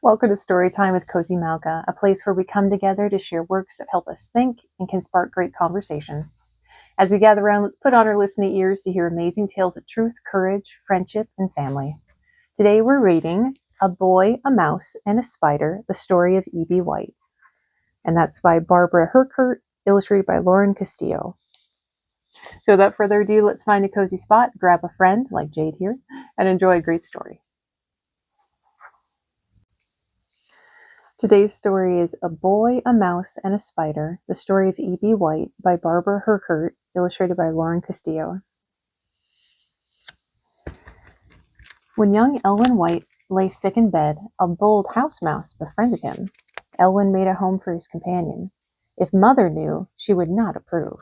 Welcome to Storytime with Cozy Malka, a place where we come together to share works that help us think and can spark great conversation. As we gather around, let's put on our listening ears to hear amazing tales of truth, courage, friendship, and family. Today we're reading A Boy, a Mouse, and a Spider, the story of E.B. White. And that's by Barbara Herkert, illustrated by Lauren Castillo. So without further ado, let's find a cozy spot, grab a friend, like Jade here, and enjoy a great story. Today's story is A Boy, a Mouse, and a Spider, the story of E.B. White by Barbara Herkert, illustrated by Lauren Castillo. When young Elwyn White lay sick in bed, a bold house mouse befriended him. Elwyn made a home for his companion. If Mother knew, she would not approve.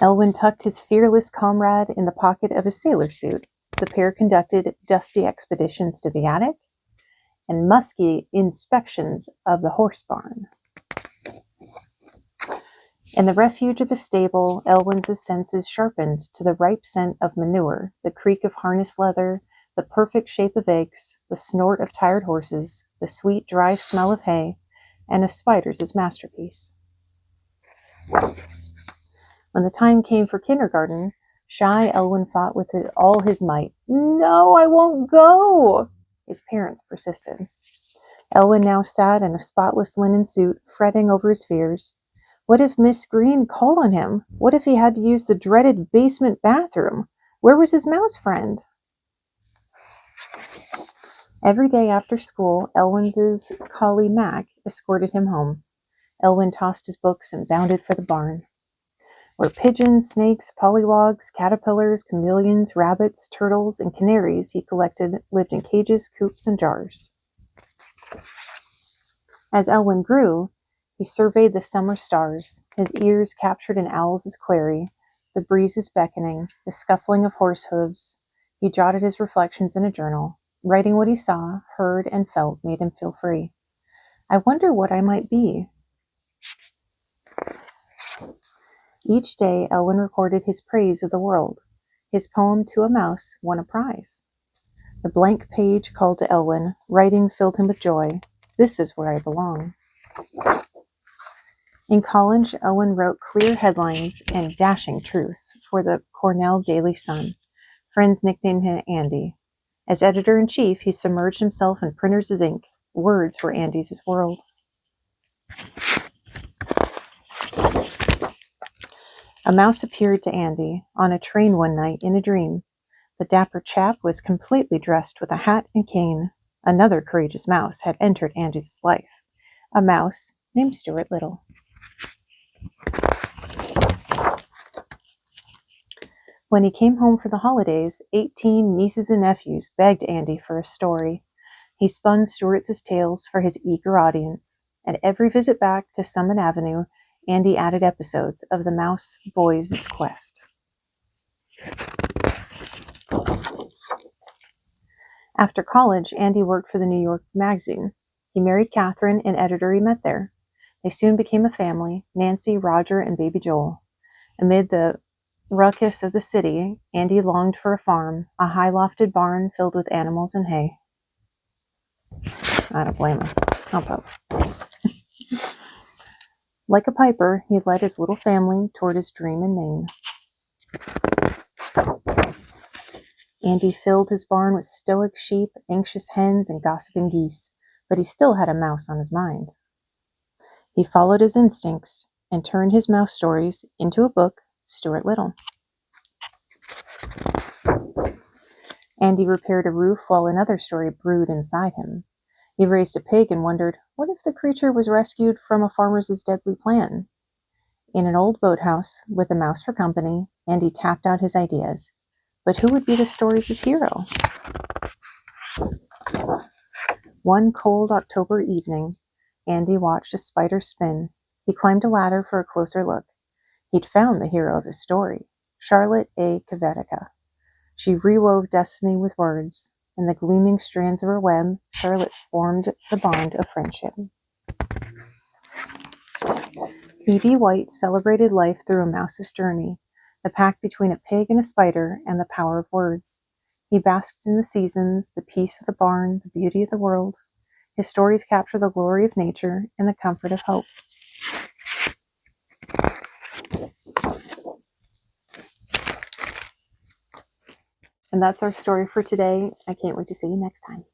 Elwyn tucked his fearless comrade in the pocket of his sailor suit. The pair conducted dusty expeditions to the attic and musky inspections of the horse barn. In the refuge of the stable, Elwyn's senses sharpened to the ripe scent of manure, the creak of harness leather, the perfect shape of eggs, the snort of tired horses, the sweet, dry smell of hay, and a spider's his masterpiece. When the time came for kindergarten, shy Elwyn fought with all his might. "No, I won't go!" His parents persisted. Elwyn now sat in a spotless linen suit, fretting over his fears. What if Miss Green called on him? What if he had to use the dreaded basement bathroom? Where was his mouse friend? Every day after school, Elwyn's collie Mac escorted him home. Elwyn tossed his books and bounded for the barn, where pigeons, snakes, pollywogs, caterpillars, chameleons, rabbits, turtles, and canaries he collected lived in cages, coops, and jars. As Elwyn grew, he surveyed the summer stars, his ears captured an owl's quarry, the breezes beckoning, the scuffling of horse hooves. He jotted his reflections in a journal. Writing what he saw, heard, and felt made him feel free. I wonder what I might be. Each day, Elwyn recorded his praise of the world. His poem, To a Mouse, won a prize. The blank page called to Elwyn. Writing filled him with joy. This is where I belong. In college, Elwyn wrote clear headlines and dashing truths for the Cornell Daily Sun. Friends nicknamed him Andy. As editor-in-chief, he submerged himself in printer's ink. Words were Andy's world. A mouse appeared to Andy on a train one night in a dream. The dapper chap was completely dressed with a hat and cane. Another courageous mouse had entered Andy's life. A mouse named Stuart Little. When he came home for the holidays, 18 nieces and nephews begged Andy for a story. He spun Stuart's tales for his eager audience. At every visit back to Summit Avenue, Andy added episodes of the Mouse Boys' quest. After college, Andy worked for the New York Magazine. He married Catherine, an editor he met there. They soon became a family, Nancy, Roger, and baby Joel. Amid the ruckus of the city, Andy longed for a farm, a high-lofted barn filled with animals and hay. I don't blame him. I'll poke. Like a piper, he led his little family toward his dream in Maine. Andy filled his barn with stoic sheep, anxious hens, and gossiping geese, but he still had a mouse on his mind. He followed his instincts and turned his mouse stories into a book, Stuart Little. Andy repaired a roof while another story brewed inside him. He raised a pig and wondered, what if the creature was rescued from a farmer's deadly plan? In an old boathouse, with a mouse for company, Andy tapped out his ideas. But who would be the story's hero? One cold October evening, Andy watched a spider spin. He climbed a ladder for a closer look. He'd found the hero of his story, Charlotte A. Kvetica. She rewove destiny with words. In the gleaming strands of her web, Charlotte formed the bond of friendship. E.B. White celebrated life through a mouse's journey, the pact between a pig and a spider, and the power of words. He basked in the seasons, the peace of the barn, the beauty of the world. His stories capture the glory of nature and the comfort of hope. And that's our story for today. I can't wait to see you next time.